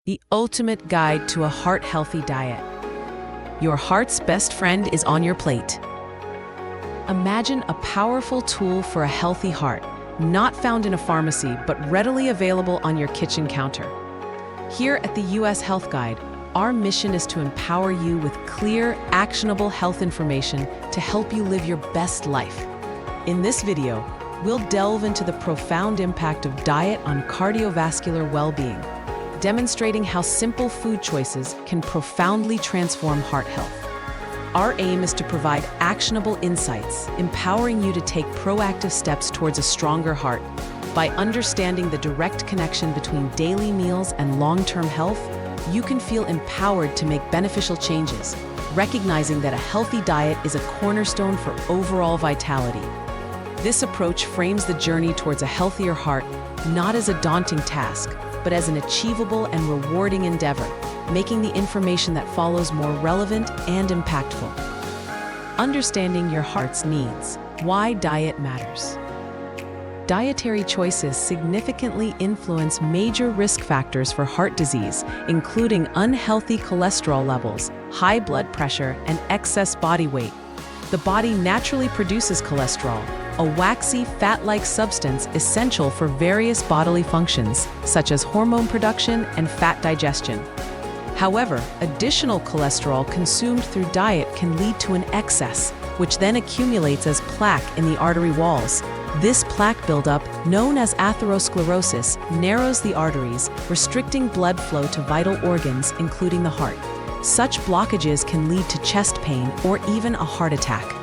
the ultimate guide to a heart-healthy diet. Your heart's best friend is on your plate. Imagine a powerful tool for a healthy heart, not found in a pharmacy, but readily available on your kitchen counter. Here at the US Health Guide, our mission is to empower you with clear, actionable health information to help you live your best life. In this video, we'll delve into the profound impact of diet on cardiovascular well-being, demonstrating how simple food choices can profoundly transform heart health. Our aim is to provide actionable insights, empowering you to take proactive steps towards a stronger heart. By understanding the direct connection between daily meals and long-term health, you can feel empowered to make beneficial changes, recognizing that a healthy diet is a cornerstone for overall vitality. This approach frames the journey towards a healthier heart not as a daunting task, but as an achievable and rewarding endeavor, making the information that follows more relevant and impactful. Understanding your heart's needs. Why diet matters. Dietary choices significantly influence major risk factors for heart disease, including unhealthy cholesterol levels, high blood pressure, and excess body weight. The body naturally produces cholesterol, a waxy, fat-like substance essential for various bodily functions, such as hormone production and fat digestion. However, additional cholesterol consumed through diet can lead to an excess, which then accumulates as plaque in the artery walls. This plaque buildup, known as atherosclerosis, narrows the arteries, restricting blood flow to vital organs, including the heart. Such blockages can lead to chest pain or even a heart attack.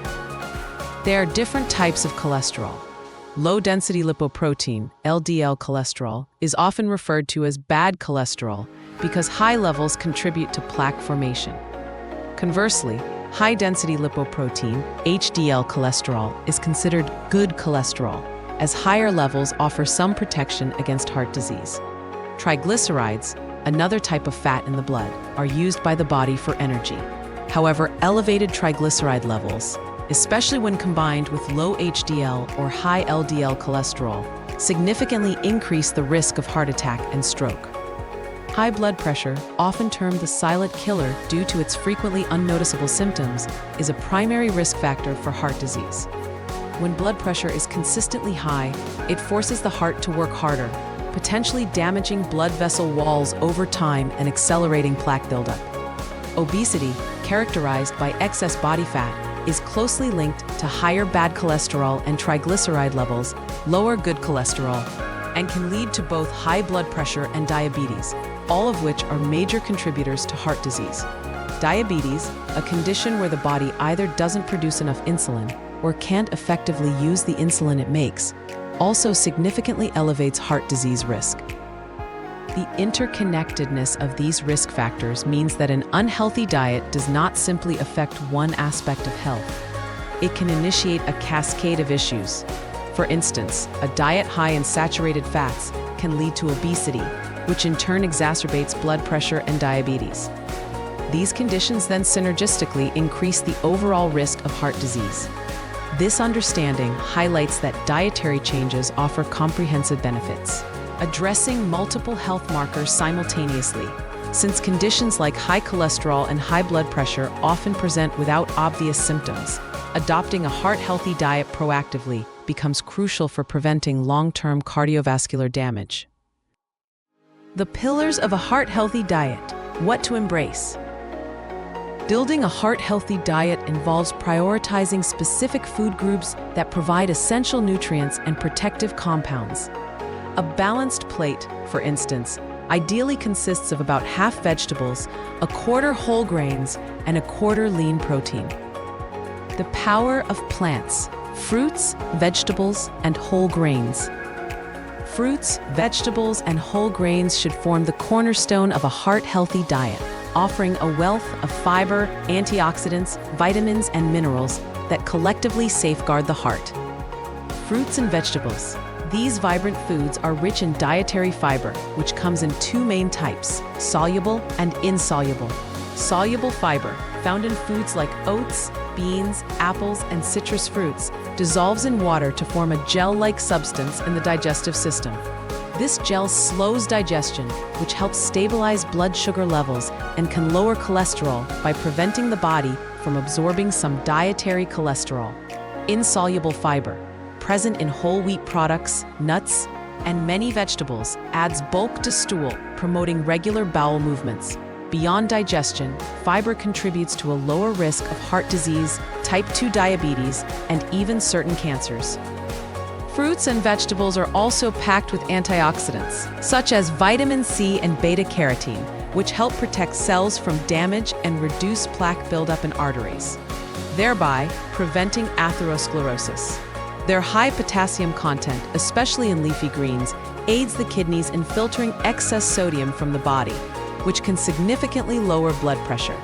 There are different types of cholesterol. Low-density lipoprotein, LDL cholesterol, is often referred to as bad cholesterol because high levels contribute to plaque formation. Conversely, high-density lipoprotein, HDL cholesterol, is considered good cholesterol, as higher levels offer some protection against heart disease. Triglycerides, another type of fat in the blood, are used by the body for energy. However, elevated triglyceride levels, especially when combined with low HDL or high LDL cholesterol, significantly increase the risk of heart attack and stroke. High blood pressure, often termed the silent killer due to its frequently unnoticeable symptoms, is a primary risk factor for heart disease. When blood pressure is consistently high, it forces the heart to work harder, potentially damaging blood vessel walls over time and accelerating plaque buildup. Obesity, characterized by excess body fat, is closely linked to higher bad cholesterol and triglyceride levels, lower good cholesterol, and can lead to both high blood pressure and diabetes, all of which are major contributors to heart disease. Diabetes, a condition where the body either doesn't produce enough insulin or can't effectively use the insulin it makes, also significantly elevates heart disease risk. The interconnectedness of these risk factors means that an unhealthy diet does not simply affect one aspect of health. It can initiate a cascade of issues. For instance, a diet high in saturated fats can lead to obesity, which in turn exacerbates blood pressure and diabetes. These conditions then synergistically increase the overall risk of heart disease. This understanding highlights that dietary changes offer comprehensive benefits, addressing multiple health markers simultaneously. Since conditions like high cholesterol and high blood pressure often present without obvious symptoms, adopting a heart-healthy diet proactively becomes crucial for preventing long-term cardiovascular damage. The pillars of a heart-healthy diet. What to embrace. Building a heart-healthy diet involves prioritizing specific food groups that provide essential nutrients and protective compounds. A balanced plate, for instance, ideally consists of about half vegetables, a quarter whole grains, and a quarter lean protein. The power of plants. Fruits, vegetables, and whole grains. Fruits, vegetables, and whole grains should form the cornerstone of a heart-healthy diet, offering a wealth of fiber, antioxidants, vitamins, and minerals that collectively safeguard the heart. Fruits and vegetables. These vibrant foods are rich in dietary fiber, which comes in two main types, soluble and insoluble. Soluble fiber, found in foods like oats, beans, apples, and citrus fruits, dissolves in water to form a gel-like substance in the digestive system. This gel slows digestion, which helps stabilize blood sugar levels and can lower cholesterol by preventing the body from absorbing some dietary cholesterol. Insoluble fiber, present in whole wheat products, nuts, and many vegetables, adds bulk to stool, promoting regular bowel movements. Beyond digestion, fiber contributes to a lower risk of heart disease, type 2 diabetes, and even certain cancers. Fruits and vegetables are also packed with antioxidants, such as vitamin C and beta-carotene, which help protect cells from damage and reduce plaque buildup in arteries, thereby preventing atherosclerosis. Their high potassium content, especially in leafy greens, aids the kidneys in filtering excess sodium from the body, which can significantly lower blood pressure.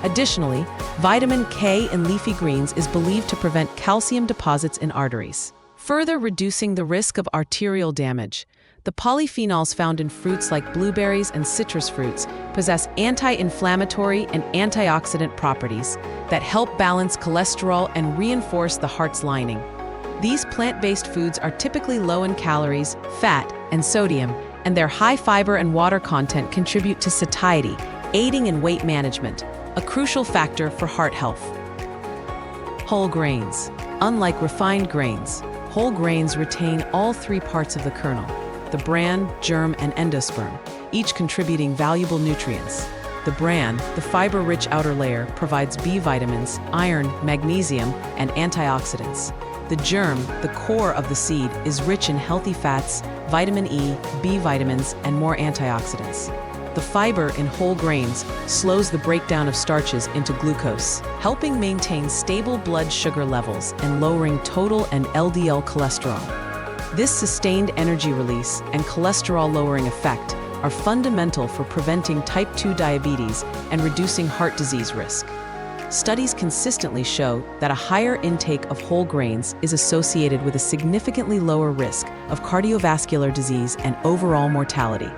Additionally, vitamin K in leafy greens is believed to prevent calcium deposits in arteries, further reducing the risk of arterial damage. The polyphenols found in fruits like blueberries and citrus fruits possess anti-inflammatory and antioxidant properties that help balance cholesterol and reinforce the heart's lining. These plant-based foods are typically low in calories, fat, and sodium, and their high fiber and water content contribute to satiety, aiding in weight management, a crucial factor for heart health. Whole grains. Unlike refined grains, whole grains retain all three parts of the kernel: the bran, germ, and endosperm, each contributing valuable nutrients. The bran, the fiber-rich outer layer, provides B vitamins, iron, magnesium, and antioxidants. The germ, the core of the seed, is rich in healthy fats, vitamin E, B vitamins, and more antioxidants. The fiber in whole grains slows the breakdown of starches into glucose, helping maintain stable blood sugar levels and lowering total and LDL cholesterol. This sustained energy release and cholesterol-lowering effect are fundamental for preventing type 2 diabetes and reducing heart disease risk. Studies consistently show that a higher intake of whole grains is associated with a significantly lower risk of cardiovascular disease and overall mortality.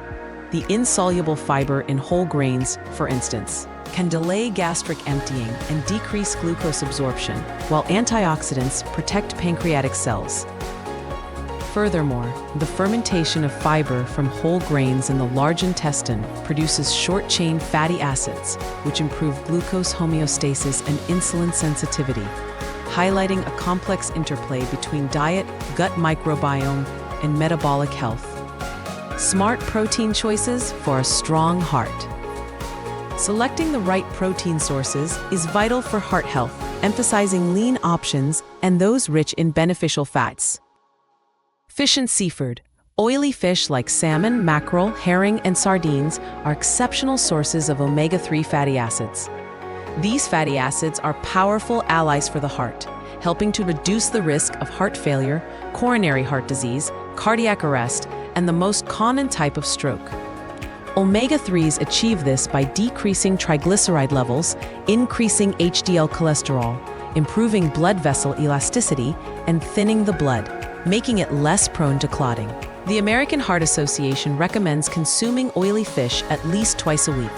The insoluble fiber in whole grains, for instance, can delay gastric emptying and decrease glucose absorption, while antioxidants protect pancreatic cells. Furthermore, the fermentation of fiber from whole grains in the large intestine produces short-chain fatty acids, which improve glucose homeostasis and insulin sensitivity, highlighting a complex interplay between diet, gut microbiome, and metabolic health. Smart protein choices for a strong heart. Selecting the right protein sources is vital for heart health, emphasizing lean options and those rich in beneficial fats. Fish and seafood. Oily fish like salmon, mackerel, herring, and sardines are exceptional sources of omega-3 fatty acids. These fatty acids are powerful allies for the heart, helping to reduce the risk of heart failure, coronary heart disease, cardiac arrest, and the most common type of stroke. Omega-3s achieve this by decreasing triglyceride levels, increasing HDL cholesterol, improving blood vessel elasticity, and thinning the blood, making it less prone to clotting. The American Heart Association recommends consuming oily fish at least twice a week.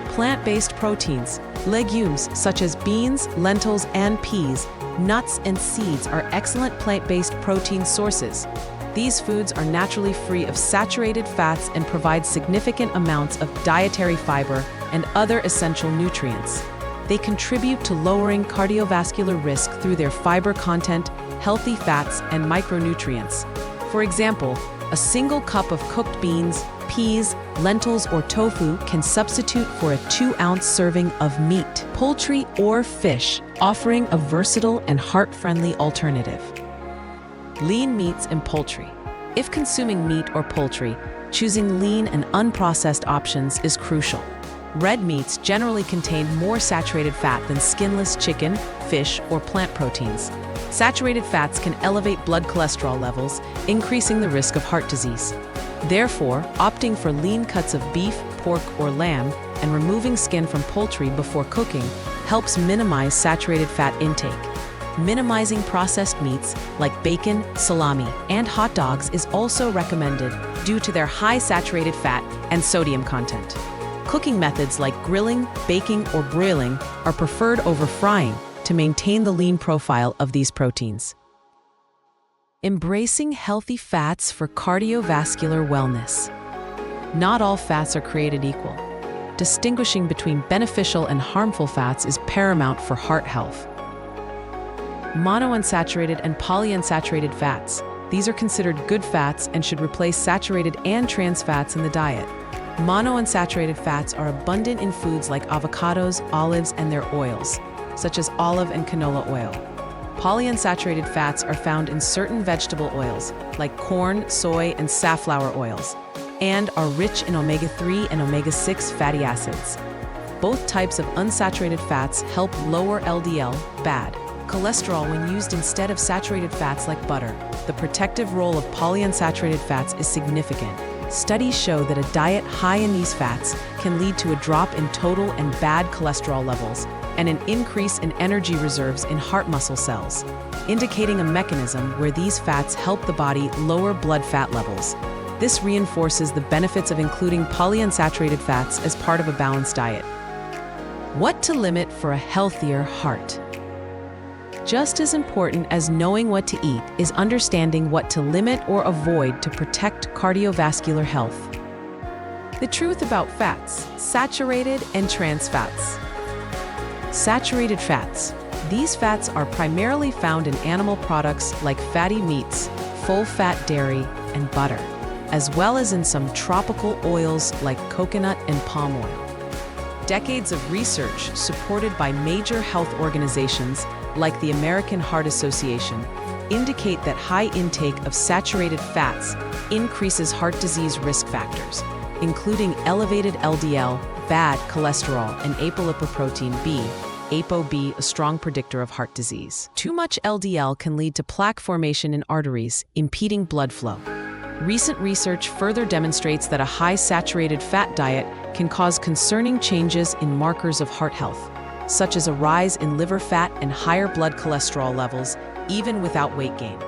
Plant-based proteins. Legumes such as beans, lentils, and peas, nuts, and seeds are excellent plant-based protein sources. These foods are naturally free of saturated fats and provide significant amounts of dietary fiber and other essential nutrients. They contribute to lowering cardiovascular risk through their fiber content, healthy fats, and micronutrients. For example, a single cup of cooked beans, peas, lentils, or tofu can substitute for a 2-ounce serving of meat, poultry, or fish, offering a versatile and heart-friendly alternative. Lean meats and poultry. If consuming meat or poultry, choosing lean and unprocessed options is crucial. Red meats generally contain more saturated fat than skinless chicken, fish, or plant proteins. Saturated fats can elevate blood cholesterol levels, increasing the risk of heart disease. Therefore, opting for lean cuts of beef, pork, or lamb, and removing skin from poultry before cooking helps minimize saturated fat intake. Minimizing processed meats like bacon, salami, and hot dogs is also recommended due to their high saturated fat and sodium content. Cooking methods like grilling, baking, or broiling are preferred over frying to maintain the lean profile of these proteins. Embracing healthy fats for cardiovascular wellness. Not all fats are created equal. Distinguishing between beneficial and harmful fats is paramount for heart health. Monounsaturated and polyunsaturated fats. These are considered good fats and should replace saturated and trans fats in the diet. Monounsaturated fats are abundant in foods like avocados, olives, and their oils, such as olive and canola oil. Polyunsaturated fats are found in certain vegetable oils, like corn, soy, and safflower oils, and are rich in omega-3 and omega-6 fatty acids. Both types of unsaturated fats help lower LDL, bad cholesterol when used instead of saturated fats like butter. The protective role of polyunsaturated fats is significant. Studies show that a diet high in these fats can lead to a drop in total and bad cholesterol levels and an increase in energy reserves in heart muscle cells, indicating a mechanism where these fats help the body lower blood fat levels. This reinforces the benefits of including polyunsaturated fats as part of a balanced diet. What to limit for a healthier heart? Just as important as knowing what to eat is understanding what to limit or avoid to protect cardiovascular health. The truth about fats: saturated and trans fats. Saturated fats. These fats are primarily found in animal products like fatty meats, full-fat dairy, and butter, as well as in some tropical oils like coconut and palm oil. Decades of research supported by major health organizations like the American Heart Association indicate that high intake of saturated fats increases heart disease risk factors, including elevated LDL, bad cholesterol, and apolipoprotein B, ApoB, a strong predictor of heart disease. Too much LDL can lead to plaque formation in arteries, impeding blood flow. Recent research further demonstrates that a high saturated fat diet can cause concerning changes in markers of heart health, such as a rise in liver fat and higher blood cholesterol levels, even without weight gain.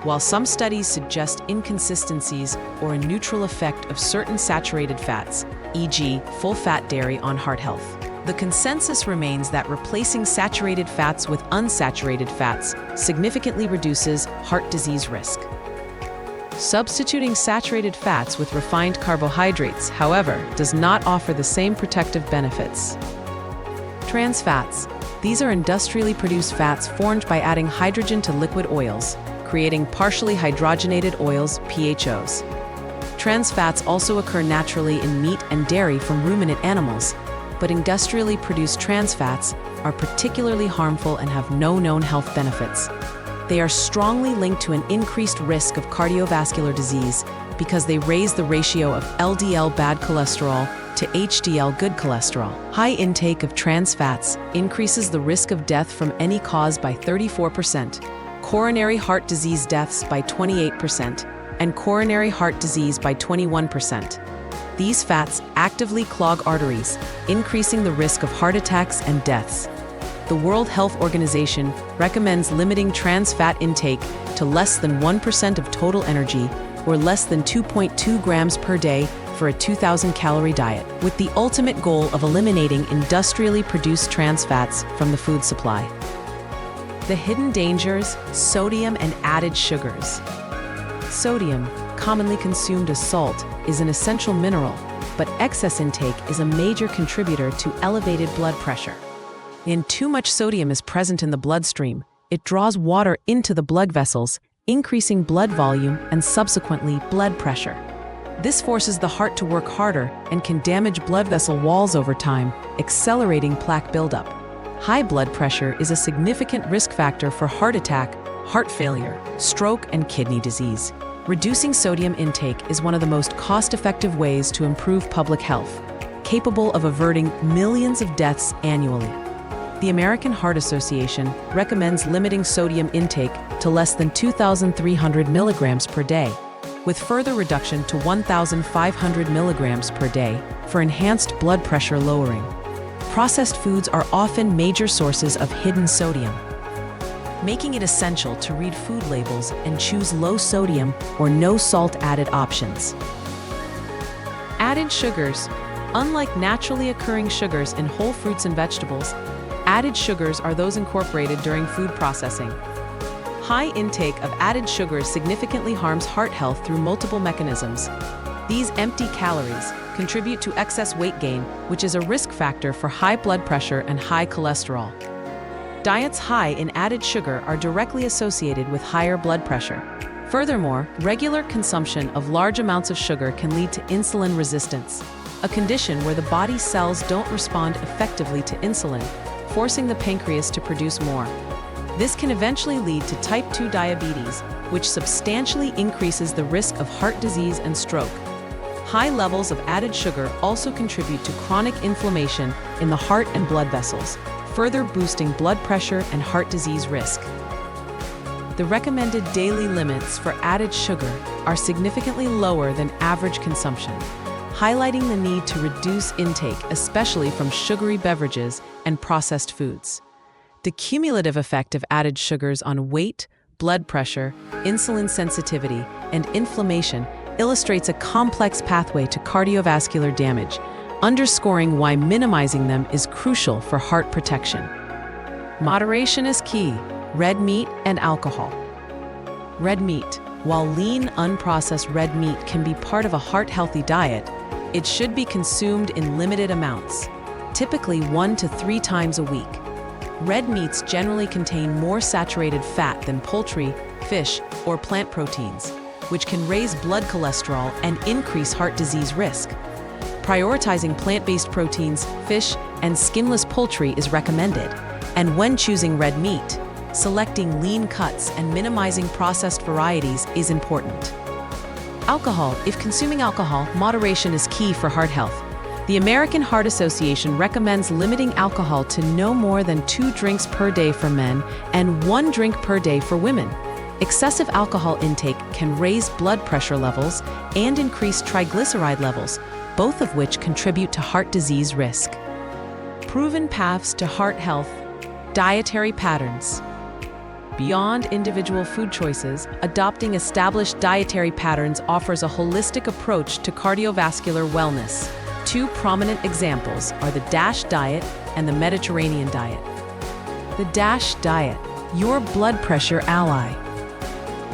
While some studies suggest inconsistencies or a neutral effect of certain saturated fats, e.g., full-fat dairy, on heart health, the consensus remains that replacing saturated fats with unsaturated fats significantly reduces heart disease risk. Substituting saturated fats with refined carbohydrates, however, does not offer the same protective benefits. Trans fats. These are industrially produced fats formed by adding hydrogen to liquid oils, creating partially hydrogenated oils, PHOs. Trans fats also occur naturally in meat and dairy from ruminant animals, but industrially produced trans fats are particularly harmful and have no known health benefits. They are strongly linked to an increased risk of cardiovascular disease because they raise the ratio of LDL bad cholesterol to HDL good cholesterol. High intake of trans fats increases the risk of death from any cause by 34%, coronary heart disease deaths by 28%, and coronary heart disease by 21%. These fats actively clog arteries, increasing the risk of heart attacks and deaths. The World Health Organization recommends limiting trans fat intake to less than 1% of total energy, or less than 2.2 grams per day for a 2,000-calorie diet, with the ultimate goal of eliminating industrially produced trans fats from the food supply. The hidden dangers: sodium and added sugars. Sodium, commonly consumed as salt, is an essential mineral, but excess intake is a major contributor to elevated blood pressure. When too much sodium is present in the bloodstream, it draws water into the blood vessels, increasing blood volume and subsequently blood pressure. This forces the heart to work harder and can damage blood vessel walls over time, accelerating plaque buildup. High blood pressure is a significant risk factor for heart attack, heart failure, stroke, and kidney disease. Reducing sodium intake is one of the most cost-effective ways to improve public health, capable of averting millions of deaths annually. The American Heart Association recommends limiting sodium intake to less than 2,300 milligrams per day, with further reduction to 1,500 milligrams per day for enhanced blood pressure lowering. Processed foods are often major sources of hidden sodium, making it essential to read food labels and choose low sodium or no salt added options. Added sugars. Unlike naturally occurring sugars in whole fruits and vegetables, added sugars are those incorporated during food processing. High intake of added sugar significantly harms heart health through multiple mechanisms. These empty calories contribute to excess weight gain, which is a risk factor for high blood pressure and high cholesterol. Diets high in added sugar are directly associated with higher blood pressure. Furthermore, regular consumption of large amounts of sugar can lead to insulin resistance, a condition where the body's cells don't respond effectively to insulin, forcing the pancreas to produce more. This can eventually lead to type 2 diabetes, which substantially increases the risk of heart disease and stroke. High levels of added sugar also contribute to chronic inflammation in the heart and blood vessels, further boosting blood pressure and heart disease risk. The recommended daily limits for added sugar are significantly lower than average consumption, highlighting the need to reduce intake, especially from sugary beverages and processed foods. The cumulative effect of added sugars on weight, blood pressure, insulin sensitivity, and inflammation illustrates a complex pathway to cardiovascular damage, underscoring why minimizing them is crucial for heart protection. Moderation is key. Red meat and alcohol. Red meat. While lean, unprocessed red meat can be part of a heart-healthy diet, it should be consumed in limited amounts, typically 1 to 3 times a week. Red meats generally contain more saturated fat than poultry, fish, or plant proteins, which can raise blood cholesterol and increase heart disease risk. Prioritizing plant-based proteins, fish, and skinless poultry is recommended, and when choosing red meat, selecting lean cuts and minimizing processed varieties is important. Alcohol. If consuming alcohol, moderation is key for heart health. The American Heart Association recommends limiting alcohol to no more than 2 drinks per day for men and 1 drink per day for women. Excessive alcohol intake can raise blood pressure levels and increase triglyceride levels, both of which contribute to heart disease risk. Proven paths to heart health. Dietary patterns. Beyond individual food choices, adopting established dietary patterns offers a holistic approach to cardiovascular wellness. 2 prominent examples are the DASH diet and the Mediterranean diet. The DASH diet, your blood pressure ally.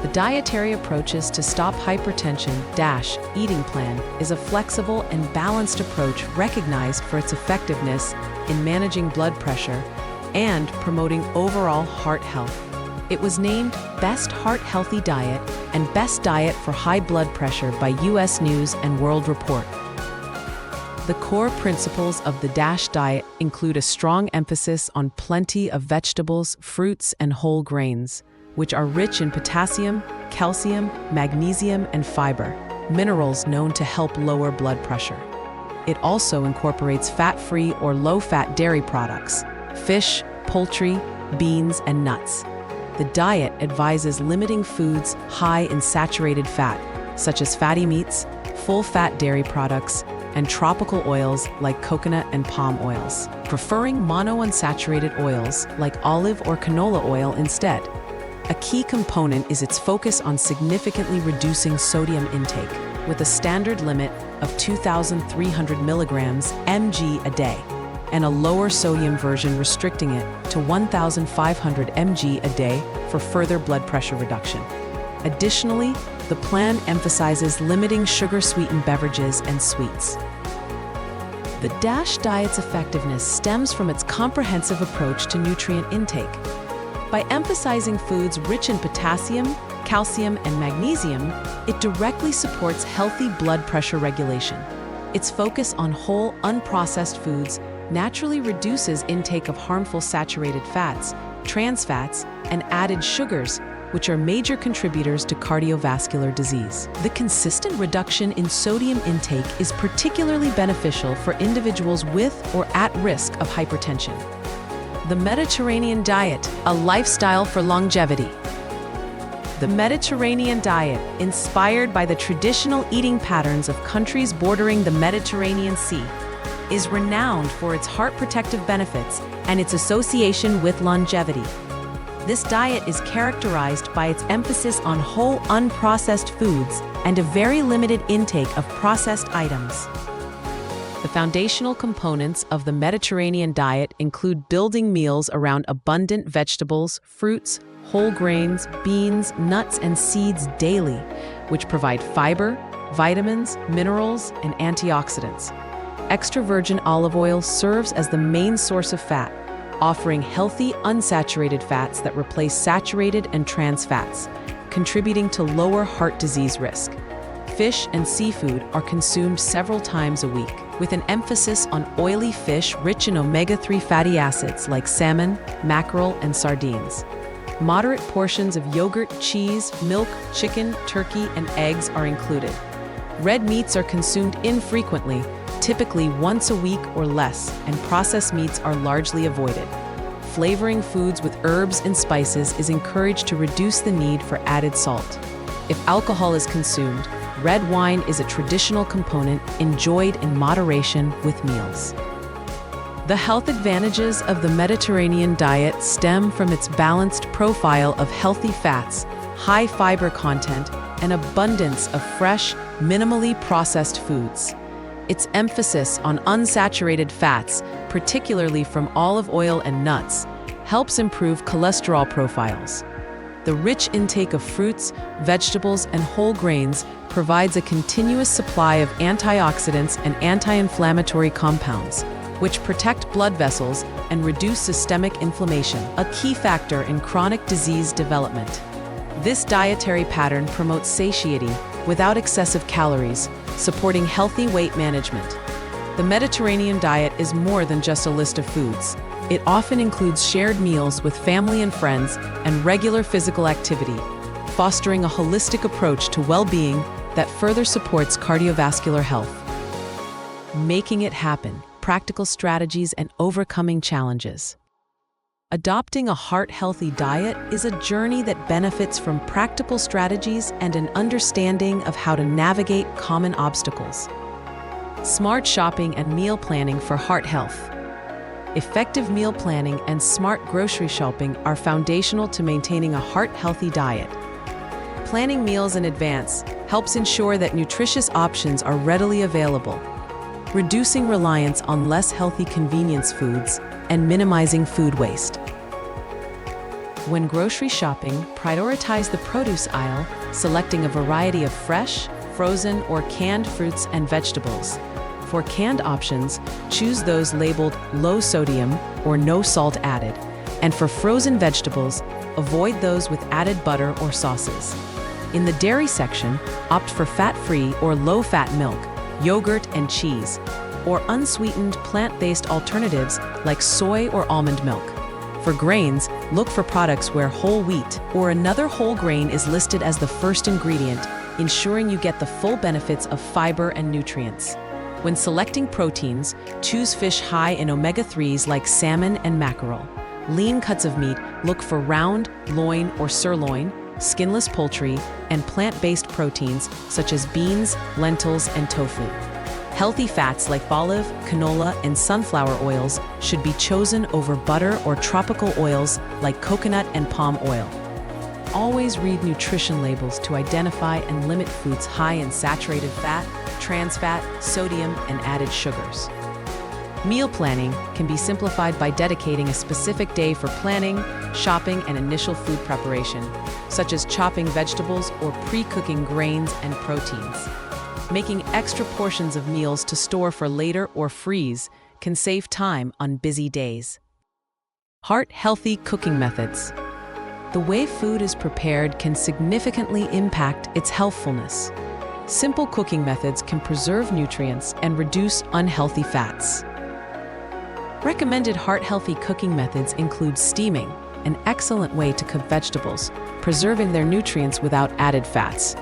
The dietary approaches to stop hypertension DASH eating plan is a flexible and balanced approach recognized for its effectiveness in managing blood pressure and promoting overall heart health. It was named Best Heart Healthy Diet and Best Diet for High Blood Pressure by U.S. News & World Report. The core principles of the DASH diet include a strong emphasis on plenty of vegetables, fruits, and whole grains, which are rich in potassium, calcium, magnesium, and fiber, minerals known to help lower blood pressure. It also incorporates fat-free or low-fat dairy products, fish, poultry, beans, and nuts. The diet advises limiting foods high in saturated fat, such as fatty meats, full-fat dairy products, and tropical oils like coconut and palm oils, preferring monounsaturated oils like olive or canola oil instead. A key component is its focus on significantly reducing sodium intake, with a standard limit of 2,300 milligrams mg a day, and a lower sodium version restricting it to 1,500 mg a day for further blood pressure reduction. Additionally, the plan emphasizes limiting sugar-sweetened beverages and sweets. The DASH diet's effectiveness stems from its comprehensive approach to nutrient intake. By emphasizing foods rich in potassium, calcium, and magnesium, it directly supports healthy blood pressure regulation. Its focus on whole, unprocessed foods naturally reduces intake of harmful saturated fats, trans fats, and added sugars, which are major contributors to cardiovascular disease. The consistent reduction in sodium intake is particularly beneficial for individuals with or at risk of hypertension. The Mediterranean diet, a lifestyle for longevity. The Mediterranean diet, inspired by the traditional eating patterns of countries bordering the Mediterranean Sea, is renowned for its heart protective benefits and its association with longevity. This diet is characterized by its emphasis on whole, unprocessed foods and a very limited intake of processed items. The foundational components of the Mediterranean diet include building meals around abundant vegetables, fruits, whole grains, beans, nuts, and seeds daily, which provide fiber, vitamins, minerals, and antioxidants. Extra virgin olive oil serves as the main source of fat, offering healthy, unsaturated fats that replace saturated and trans fats, contributing to lower heart disease risk. Fish and seafood are consumed several times a week, with an emphasis on oily fish rich in omega-3 fatty acids like salmon, mackerel, and sardines. Moderate portions of yogurt, cheese, milk, chicken, turkey, and eggs are included. Red meats are consumed infrequently, typically once a week or less, and processed meats are largely avoided. Flavoring foods with herbs and spices is encouraged to reduce the need for added salt. If alcohol is consumed, red wine is a traditional component enjoyed in moderation with meals. The health advantages of the Mediterranean diet stem from its balanced profile of healthy fats, high fiber content, and abundance of fresh, minimally processed foods. Its emphasis on unsaturated fats, particularly from olive oil and nuts, helps improve cholesterol profiles. The rich intake of fruits, vegetables, and whole grains provides a continuous supply of antioxidants and anti-inflammatory compounds, which protect blood vessels and reduce systemic inflammation, a key factor in chronic disease development. This dietary pattern promotes satiety without excessive calories, supporting healthy weight management. The Mediterranean diet is more than just a list of foods. It often includes shared meals with family and friends and regular physical activity, fostering a holistic approach to well-being that further supports cardiovascular health. Making it happen, practical strategies and overcoming challenges. Adopting a heart-healthy diet is a journey that benefits from practical strategies and an understanding of how to navigate common obstacles. Smart shopping and meal planning for heart health. Effective meal planning and smart grocery shopping are foundational to maintaining a heart-healthy diet. Planning meals in advance helps ensure that nutritious options are readily available, reducing reliance on less healthy convenience foods and minimizing food waste. When grocery shopping, prioritize the produce aisle, selecting a variety of fresh, frozen, or canned fruits and vegetables. For canned options, choose those labeled low sodium or no salt added, and for frozen vegetables, avoid those with added butter or sauces. In the dairy section, opt for fat-free or low-fat milk, yogurt and cheese, or unsweetened plant-based alternatives like soy or almond milk. For grains, look for products where whole wheat or another whole grain is listed as the first ingredient, ensuring you get the full benefits of fiber and nutrients. When selecting proteins, choose fish high in omega-3s like salmon and mackerel. Lean cuts of meat, look for round, loin, or sirloin, skinless poultry, and plant-based proteins such as beans, lentils, and tofu. Healthy fats like olive, canola, and sunflower oils should be chosen over butter or tropical oils like coconut and palm oil. Always read nutrition labels to identify and limit foods high in saturated fat, trans fat, sodium, and added sugars. Meal planning can be simplified by dedicating a specific day for planning, shopping, and initial food preparation, such as chopping vegetables or pre-cooking grains and proteins. Making extra portions of meals to store for later or freeze can save time on busy days. Heart-healthy cooking methods. The way food is prepared can significantly impact its healthfulness. Simple cooking methods can preserve nutrients and reduce unhealthy fats. Recommended heart-healthy cooking methods include steaming, an excellent way to cook vegetables, preserving their nutrients without added fats.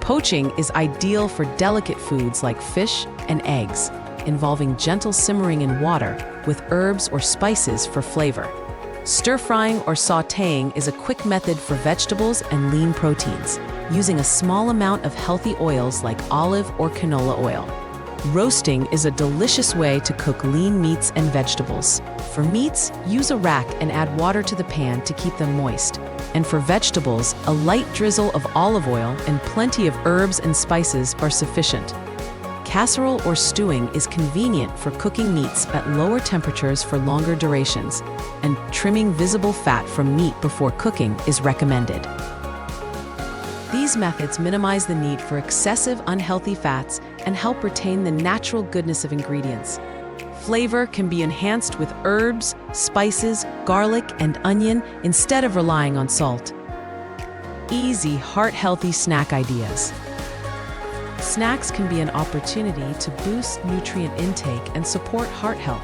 Poaching is ideal for delicate foods like fish and eggs, involving gentle simmering in water with herbs or spices for flavor. Stir-frying or sautéing is a quick method for vegetables and lean proteins, using a small amount of healthy oils like olive or canola oil. Roasting is a delicious way to cook lean meats and vegetables. For meats, use a rack and add water to the pan to keep them moist. And for vegetables, a light drizzle of olive oil and plenty of herbs and spices are sufficient. Casserole or stewing is convenient for cooking meats at lower temperatures for longer durations, and trimming visible fat from meat before cooking is recommended. These methods minimize the need for excessive unhealthy fats and help retain the natural goodness of ingredients. Flavor can be enhanced with herbs, spices, garlic, and onion instead of relying on salt. Easy, heart-healthy snack ideas. Snacks can be an opportunity to boost nutrient intake and support heart health.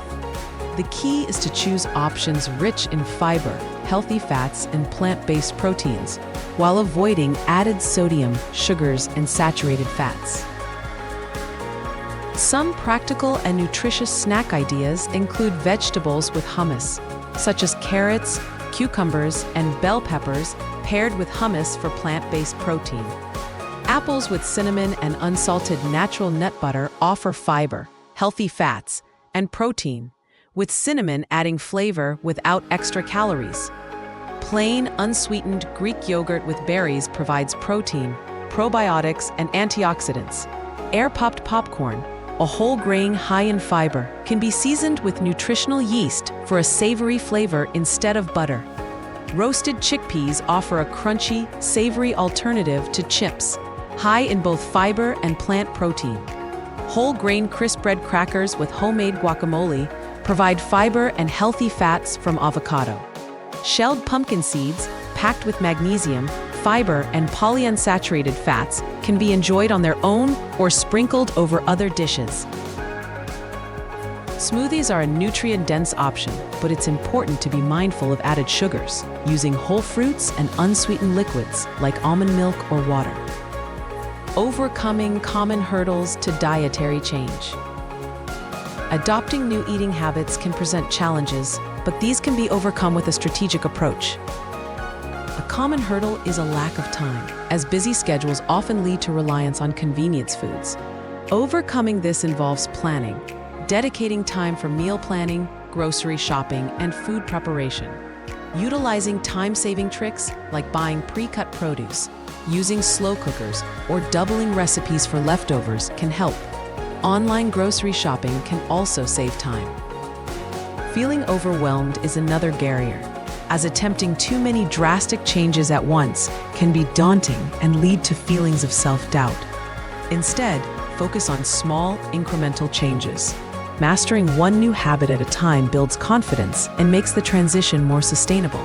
The key is to choose options rich in fiber, healthy fats, and plant-based proteins, while avoiding added sodium, sugars, and saturated fats. Some practical and nutritious snack ideas include vegetables with hummus, such as carrots, cucumbers, and bell peppers, paired with hummus for plant-based protein. Apples with cinnamon and unsalted natural nut butter offer fiber, healthy fats, and protein, with cinnamon adding flavor without extra calories. Plain, unsweetened Greek yogurt with berries provides protein, probiotics, and antioxidants. Air-popped popcorn, a whole grain high in fiber, can be seasoned with nutritional yeast for a savory flavor instead of butter. Roasted chickpeas offer a crunchy, savory alternative to chips, high in both fiber and plant protein. Whole grain crisp bread crackers with homemade guacamole provide fiber and healthy fats from avocado. Shelled pumpkin seeds, packed with magnesium, fiber, and polyunsaturated fats, can be enjoyed on their own or sprinkled over other dishes. Smoothies are a nutrient-dense option, but it's important to be mindful of added sugars, using whole fruits and unsweetened liquids like almond milk or water. Overcoming common hurdles to dietary change. Adopting new eating habits can present challenges, but these can be overcome with a strategic approach. A common hurdle is a lack of time, as busy schedules often lead to reliance on convenience foods. Overcoming this involves planning, dedicating time for meal planning, grocery shopping, and food preparation. Utilizing time-saving tricks like buying pre-cut produce, using slow cookers, or doubling recipes for leftovers can help. Online grocery shopping can also save time. Feeling overwhelmed is another barrier, as attempting too many drastic changes at once can be daunting and lead to feelings of self-doubt. Instead, focus on small, incremental changes. Mastering one new habit at a time builds confidence and makes the transition more sustainable.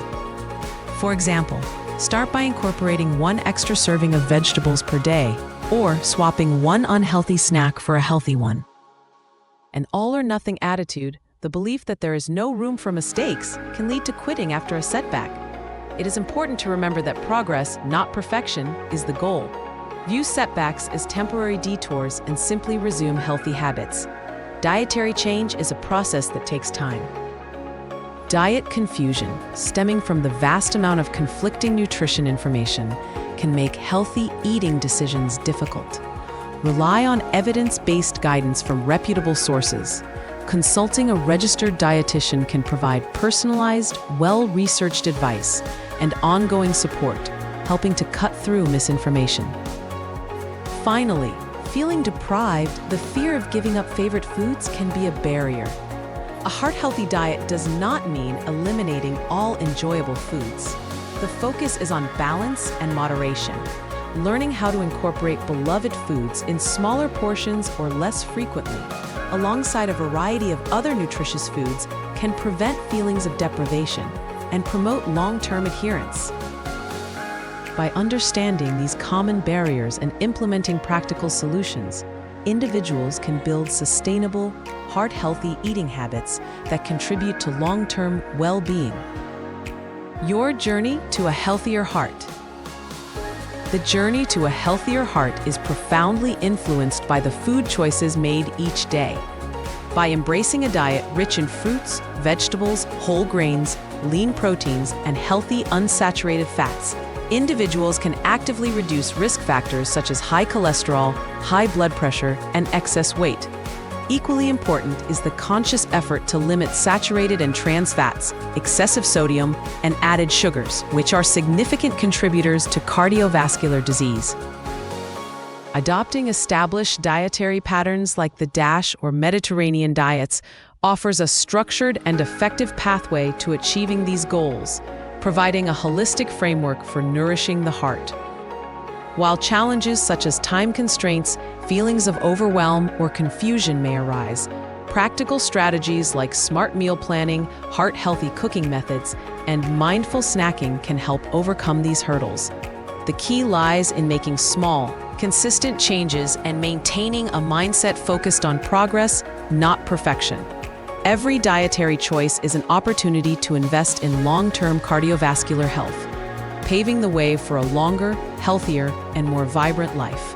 For example, start by incorporating one extra serving of vegetables per day, or swapping one unhealthy snack for a healthy one. An all-or-nothing attitude, the belief that there is no room for mistakes, can lead to quitting after a setback. It is important to remember that progress, not perfection, is the goal. View setbacks as temporary detours and simply resume healthy habits. Dietary change is a process that takes time. Diet confusion, stemming from the vast amount of conflicting nutrition information, can make healthy eating decisions difficult. Rely on evidence-based guidance from reputable sources. Consulting a registered dietitian can provide personalized, well-researched advice and ongoing support, helping to cut through misinformation. Finally, feeling deprived, the fear of giving up favorite foods can be a barrier. A heart-healthy diet does not mean eliminating all enjoyable foods. The focus is on balance and moderation. Learning how to incorporate beloved foods in smaller portions or less frequently, alongside a variety of other nutritious foods, can prevent feelings of deprivation and promote long-term adherence. By understanding these common barriers and implementing practical solutions, individuals can build sustainable, heart-healthy eating habits that contribute to long-term well-being. Your journey to a healthier heart. The journey to a healthier heart is profoundly influenced by the food choices made each day. By embracing a diet rich in fruits, vegetables, whole grains, lean proteins, and healthy unsaturated fats, individuals can actively reduce risk factors such as high cholesterol, high blood pressure, and excess weight. Equally important is the conscious effort to limit saturated and trans fats, excessive sodium, and added sugars, which are significant contributors to cardiovascular disease. Adopting established dietary patterns like the DASH or Mediterranean diets offers a structured and effective pathway to achieving these goals, providing a holistic framework for nourishing the heart. While challenges such as time constraints, feelings of overwhelm, or confusion may arise, practical strategies like smart meal planning, heart-healthy cooking methods, and mindful snacking can help overcome these hurdles. The key lies in making small, consistent changes and maintaining a mindset focused on progress, not perfection. Every dietary choice is an opportunity to invest in long-term cardiovascular health, paving the way for a longer, healthier, and more vibrant life.